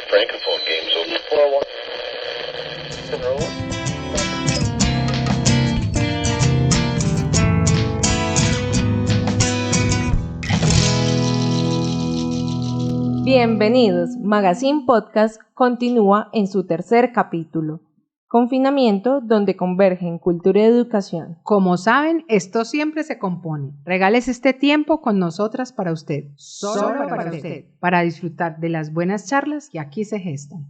Francophone games over 4-1. Bienvenidos, Magazine Podcast continúa en su tercer capítulo, Confinamiento, donde convergen cultura y educación. Como saben, esto siempre se compone. Regales este tiempo con nosotras para usted, solo para usted, para disfrutar de las buenas charlas que aquí se gestan.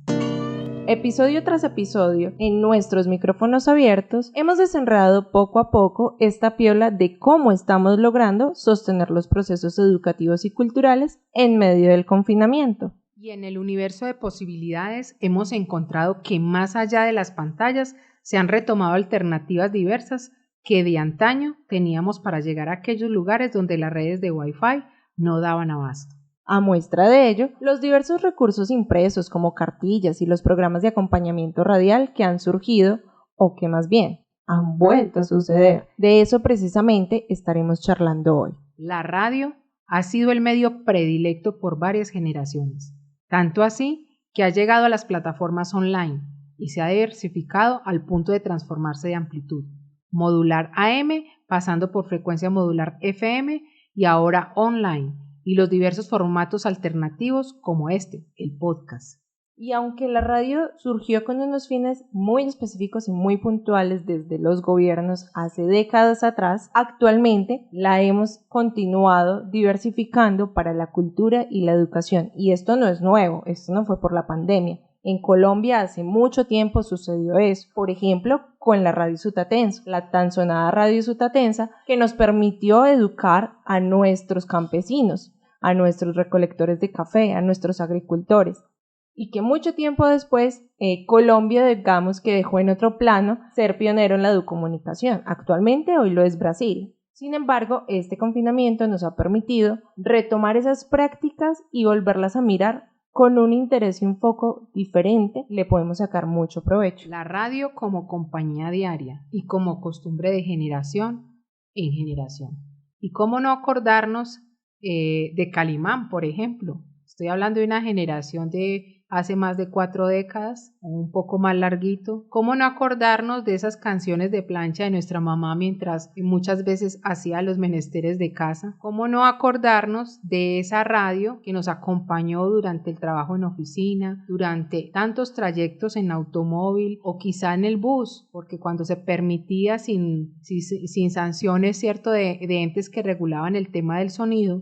Episodio tras episodio, en nuestros micrófonos abiertos, hemos desenredado poco a poco esta piola de cómo estamos logrando sostener los procesos educativos y culturales en medio del confinamiento. Y en el universo de posibilidades hemos encontrado que más allá de las pantallas se han retomado alternativas diversas que de antaño teníamos para llegar a aquellos lugares donde las redes de Wi-Fi no daban abasto. A muestra de ello, los diversos recursos impresos como cartillas y los programas de acompañamiento radial que han surgido, o que más bien han vuelto a suceder. De eso precisamente estaremos charlando hoy. La radio ha sido el medio predilecto por varias generaciones, tanto así que ha llegado a las plataformas online y se ha diversificado al punto de transformarse de amplitud, modular AM pasando por frecuencia modular FM y ahora online, y los diversos formatos alternativos como este, el podcast. Y aunque la radio surgió con unos fines muy específicos y muy puntuales desde los gobiernos hace décadas atrás, actualmente la hemos continuado diversificando para la cultura y la educación. Y esto no es nuevo, esto no fue por la pandemia. En Colombia hace mucho tiempo sucedió eso, por ejemplo, con la Radio Sutatensa, la tan sonada Radio Sutatensa, que nos permitió educar a nuestros campesinos, a nuestros recolectores de café, a nuestros agricultores, y que mucho tiempo después Colombia, digamos que dejó en otro plano ser pionero en la educomunicación. Actualmente hoy lo es Brasil. Sin embargo, este confinamiento nos ha permitido retomar esas prácticas y volverlas a mirar con un interés y un foco diferente. Le podemos sacar mucho provecho. La radio como compañía diaria y como costumbre de generación en generación. Y cómo no acordarnos de Calimán, por ejemplo. Estoy hablando de una generación de hace más de 4 décadas, o un poco más larguito. ¿Cómo no acordarnos de esas canciones de plancha de nuestra mamá mientras muchas veces hacía los menesteres de casa? ¿Cómo no acordarnos de esa radio que nos acompañó durante el trabajo en oficina, durante tantos trayectos en automóvil o quizá en el bus? Porque cuando se permitía sin sanciones, ¿cierto?, de entes que regulaban el tema del sonido,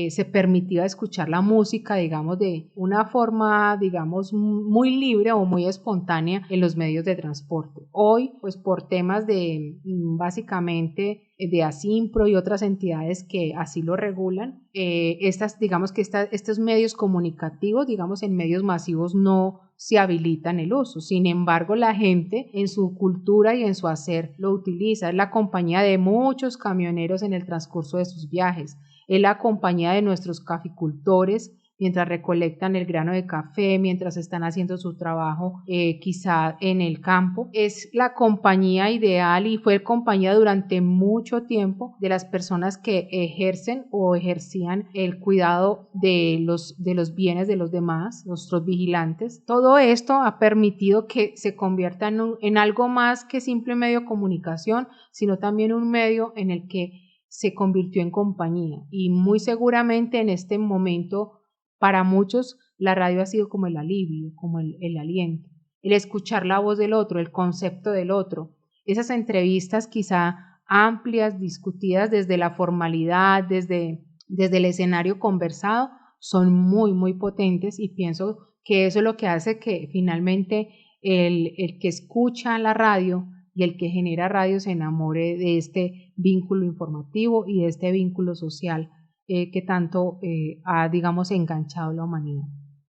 se permitía escuchar la música, digamos, de una forma, digamos, muy libre o muy espontánea en los medios de transporte. Hoy, pues por temas de, básicamente, de Asimpro y otras entidades que así lo regulan, digamos que estos medios comunicativos, digamos, en medios masivos no se habilitan el uso. Sin embargo, la gente en su cultura y en su hacer lo utiliza. Es la compañía de muchos camioneros en el transcurso de sus viajes. Es la compañía de nuestros caficultores mientras recolectan el grano de café, mientras están haciendo su trabajo quizá en el campo. Es la compañía ideal y fue compañía durante mucho tiempo de las personas que ejercen o ejercían el cuidado de los bienes de los demás, nuestros vigilantes. Todo esto ha permitido que se convierta en algo más que simple medio de comunicación, sino también un medio en el que se convirtió en compañía, y muy seguramente en este momento para muchos la radio ha sido como el alivio, como el aliento, el escuchar la voz del otro, el concepto del otro, esas entrevistas quizá amplias, discutidas desde la formalidad, desde el escenario conversado, son muy, muy potentes, y pienso que eso es lo que hace que finalmente el que escucha la radio y el que genera radio se enamore de este vínculo informativo y de este vínculo social que tanto ha, digamos, enganchado a la humanidad.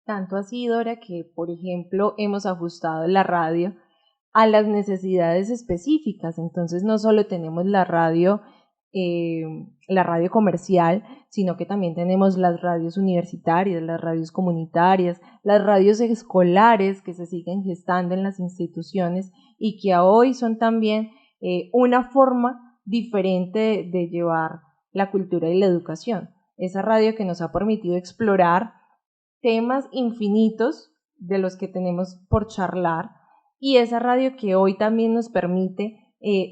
Tanto así, Dora, que, por ejemplo, hemos ajustado la radio a las necesidades específicas. Entonces, no solo tenemos la radio comercial, sino que también tenemos las radios universitarias, las radios comunitarias, las radios escolares que se siguen gestando en las instituciones y que hoy son también una forma diferente de llevar la cultura y la educación. Esa radio que nos ha permitido explorar temas infinitos de los que tenemos por charlar, y esa radio que hoy también nos permite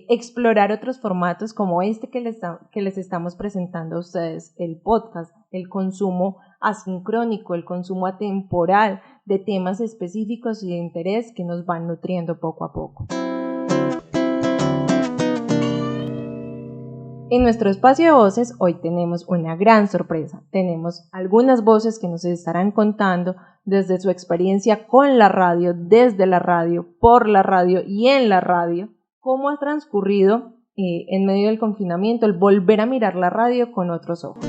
explorar otros formatos como este que les estamos presentando a ustedes, el podcast, el consumo asincrónico, el consumo atemporal de temas específicos y de interés que nos van nutriendo poco a poco. En nuestro espacio de voces hoy tenemos una gran sorpresa. Tenemos algunas voces que nos estarán contando desde su experiencia con la radio, desde la radio, por la radio y en la radio, cómo ha transcurrido en medio del confinamiento el volver a mirar la radio con otros ojos.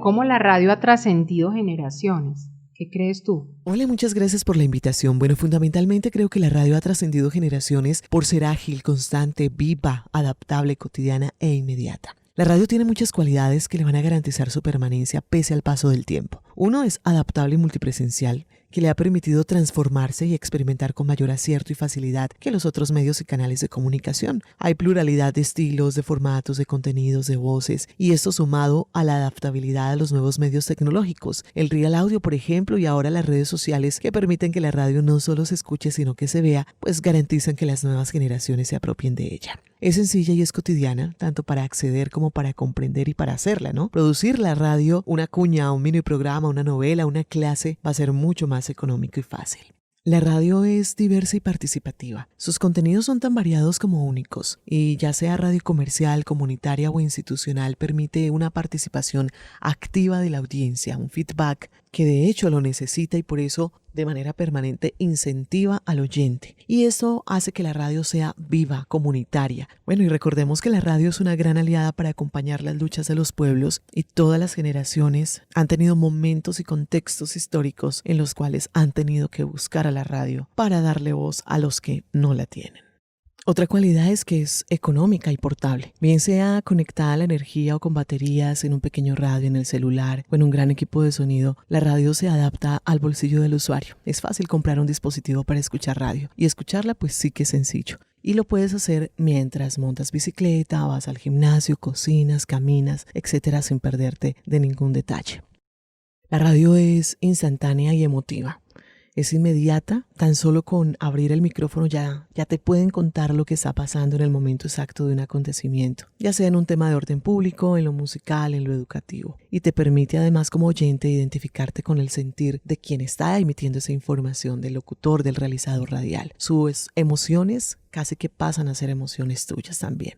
¿Cómo la radio ha trascendido generaciones? ¿Qué crees tú? Hola, muchas gracias por la invitación. Bueno, fundamentalmente creo que la radio ha trascendido generaciones por ser ágil, constante, viva, adaptable, cotidiana e inmediata. La radio tiene muchas cualidades que le van a garantizar su permanencia pese al paso del tiempo. Uno es adaptable y multipresencial, que le ha permitido transformarse y experimentar con mayor acierto y facilidad que los otros medios y canales de comunicación. Hay pluralidad de estilos, de formatos, de contenidos, de voces, y esto sumado a la adaptabilidad a los nuevos medios tecnológicos, el real audio, por ejemplo, y ahora las redes sociales que permiten que la radio no solo se escuche sino que se vea, pues garantizan que las nuevas generaciones se apropien de ella. Es sencilla y es cotidiana, tanto para acceder como para comprender y para hacerla, ¿no? Producir la radio, una cuña, un mini programa, una novela, una clase, va a ser mucho más económico y fácil. La radio es diversa y participativa. Sus contenidos son tan variados como únicos, y ya sea radio comercial, comunitaria o institucional, permite una participación activa de la audiencia, un feedback que de hecho lo necesita y por eso de manera permanente incentiva al oyente. Y eso hace que la radio sea viva, comunitaria. Bueno, y recordemos que la radio es una gran aliada para acompañar las luchas de los pueblos, y todas las generaciones han tenido momentos y contextos históricos en los cuales han tenido que buscar a la radio para darle voz a los que no la tienen. Otra cualidad es que es económica y portable, bien sea conectada a la energía o con baterías en un pequeño radio en el celular o en un gran equipo de sonido. La radio se adapta al bolsillo del usuario. Es fácil comprar un dispositivo para escuchar radio, y escucharla pues sí que es sencillo. Y lo puedes hacer mientras montas bicicleta, vas al gimnasio, cocinas, caminas, etcétera, sin perderte de ningún detalle. La radio es instantánea y emotiva. Es inmediata, tan solo con abrir el micrófono ya te pueden contar lo que está pasando en el momento exacto de un acontecimiento, ya sea en un tema de orden público, en lo musical, en lo educativo, y te permite además como oyente identificarte con el sentir de quien está emitiendo esa información, del locutor, del realizador radial. Sus emociones casi que pasan a ser emociones tuyas también.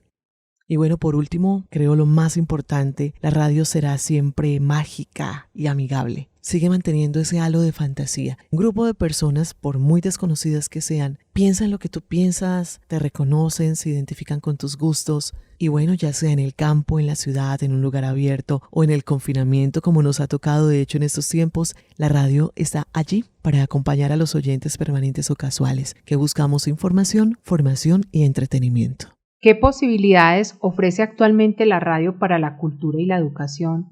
Y bueno, por último, creo lo más importante, la radio será siempre mágica y amigable. Sigue manteniendo ese halo de fantasía. Un grupo de personas, por muy desconocidas que sean, piensan lo que tú piensas, te reconocen, se identifican con tus gustos. Y bueno, ya sea en el campo, en la ciudad, en un lugar abierto o en el confinamiento, como nos ha tocado de hecho en estos tiempos, la radio está allí para acompañar a los oyentes permanentes o casuales que buscamos información, formación y entretenimiento. ¿Qué posibilidades ofrece actualmente la radio para la cultura y la educación,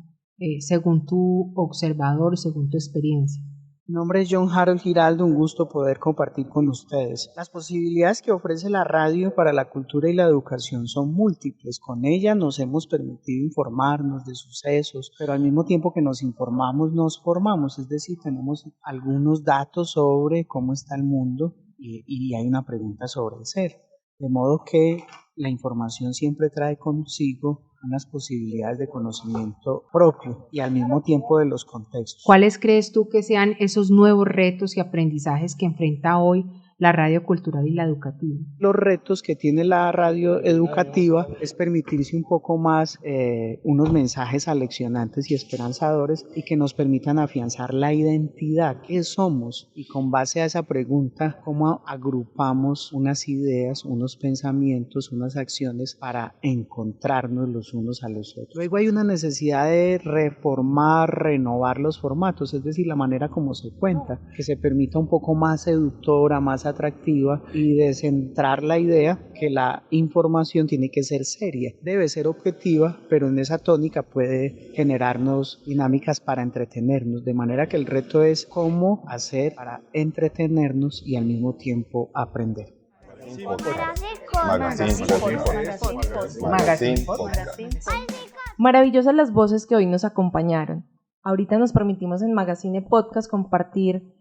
según tu observador, según tu experiencia? Mi nombre es John Harold Giraldo, un gusto poder compartir con ustedes. Las posibilidades que ofrece la radio para la cultura y la educación son múltiples. Con ella nos hemos permitido informarnos de sucesos, pero al mismo tiempo que nos informamos, nos formamos, es decir, tenemos algunos datos sobre cómo está el mundo y hay una pregunta sobre el ser. De modo que la información siempre trae consigo unas posibilidades de conocimiento propio y al mismo tiempo de los contextos. ¿Cuáles crees tú que sean esos nuevos retos y aprendizajes que enfrenta hoy la radio cultural y la educativa? Los retos que tiene la radio educativa es permitirse un poco más unos mensajes aleccionantes y esperanzadores y que nos permitan afianzar la identidad, qué somos, y con base a esa pregunta, cómo agrupamos unas ideas, unos pensamientos, unas acciones para encontrarnos los unos a los otros. Luego hay una necesidad de reformar, renovar los formatos, es decir, la manera como se cuenta, que se permita un poco más seductora, más atractiva, y de centrar la idea que la información tiene que ser seria, debe ser objetiva, pero en esa tónica puede generarnos dinámicas para entretenernos, de manera que el reto es cómo hacer para entretenernos y al mismo tiempo aprender. Magazine. Maravillosas las voces que hoy nos acompañaron. Ahorita nos permitimos en Magazine Podcast compartir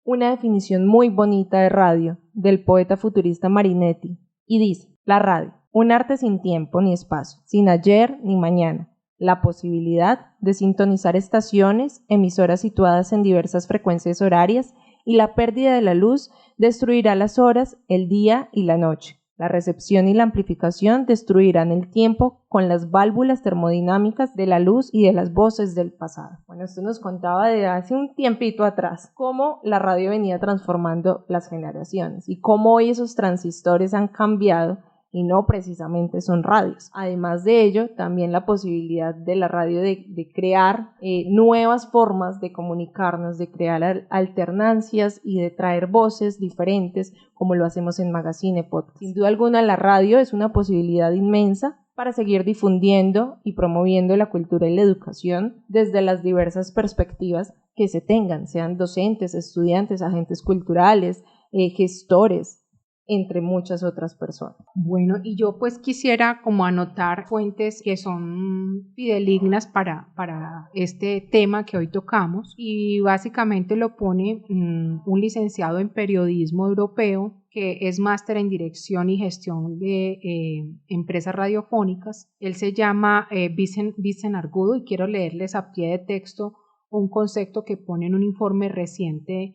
una definición muy bonita de radio del poeta futurista Marinetti, y dice: la radio, un arte sin tiempo ni espacio, sin ayer ni mañana, la posibilidad de sintonizar estaciones, emisoras situadas en diversas frecuencias horarias, y la pérdida de la luz destruirá las horas, el día y la noche. La recepción y la amplificación destruirán el tiempo con las válvulas termodinámicas de la luz y de las voces del pasado. Bueno, esto nos contaba de hace un tiempito atrás cómo la radio venía transformando las generaciones y cómo hoy esos transistores han cambiado y no precisamente son radios. Además de ello, también la posibilidad de la radio de crear nuevas formas de comunicarnos, de crear alternancias y de traer voces diferentes, como lo hacemos en Magazine Podcast. Sin duda alguna, la radio es una posibilidad inmensa para seguir difundiendo y promoviendo la cultura y la educación desde las diversas perspectivas que se tengan, sean docentes, estudiantes, agentes culturales, gestores, entre muchas otras personas. Bueno, y yo pues quisiera como anotar fuentes que son fidedignas para este tema que hoy tocamos, y básicamente lo pone un licenciado en periodismo europeo que es máster en dirección y gestión de empresas radiofónicas. Él se llama Vicent Argudo, y quiero leerles a pie de texto un concepto que pone en un informe reciente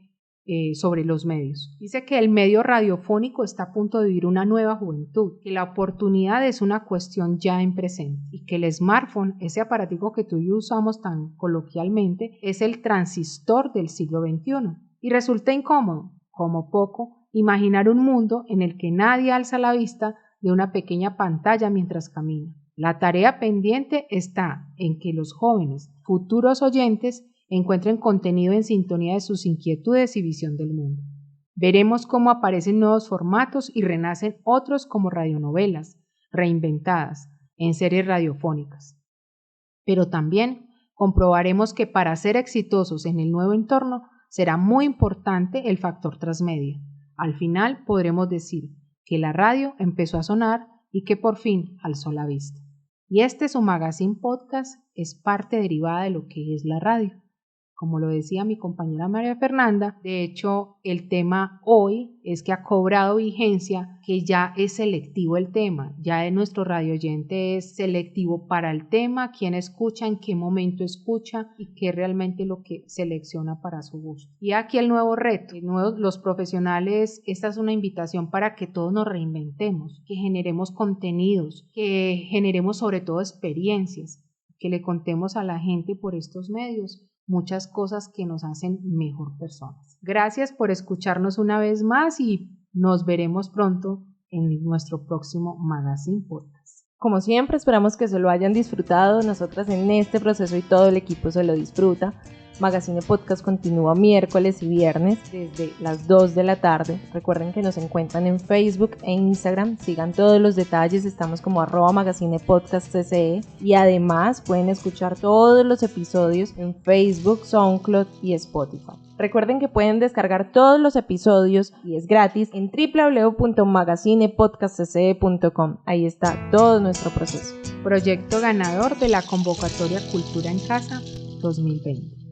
sobre los medios. Dice que el medio radiofónico está a punto de vivir una nueva juventud, que la oportunidad es una cuestión ya en presente y que el smartphone, ese aparatico que tú y yo usamos tan coloquialmente, es el transistor del siglo XXI. Y resulta incómodo, como poco, imaginar un mundo en el que nadie alza la vista de una pequeña pantalla mientras camina. La tarea pendiente está en que los jóvenes, futuros oyentes, encuentren contenido en sintonía de sus inquietudes y visión del mundo. Veremos cómo aparecen nuevos formatos y renacen otros como radionovelas, reinventadas, en series radiofónicas. Pero también comprobaremos que para ser exitosos en el nuevo entorno será muy importante el factor transmedia. Al final podremos decir que la radio empezó a sonar y que por fin alzó la vista. Y este su Magazine Podcast es parte derivada de lo que es la radio. Como lo decía mi compañera María Fernanda, de hecho el tema hoy es que ha cobrado vigencia, que ya es selectivo el tema, ya nuestro radio oyente es selectivo para el tema, quién escucha, en qué momento escucha y qué realmente lo que selecciona para su gusto. Y aquí el nuevo reto, los profesionales, esta es una invitación para que todos nos reinventemos, que generemos contenidos, que generemos sobre todo experiencias, que le contemos a la gente por estos medios muchas cosas que nos hacen mejor personas. Gracias por escucharnos una vez más y nos veremos pronto en nuestro próximo Magazine Podcast. Como siempre, esperamos que se lo hayan disfrutado. Nosotras en este proceso y todo el equipo se lo disfruta. Magazine Podcast continúa miércoles y viernes desde las 2 de la tarde. Recuerden que nos encuentran en Facebook e Instagram. Sigan todos los detalles, estamos como @magacinepodcastcce, y además pueden escuchar todos los episodios en Facebook, SoundCloud y Spotify. Recuerden que pueden descargar todos los episodios y es gratis en www.magacinepodcastcce.com. Ahí está todo nuestro proceso. Proyecto ganador de la convocatoria Cultura en Casa 2020.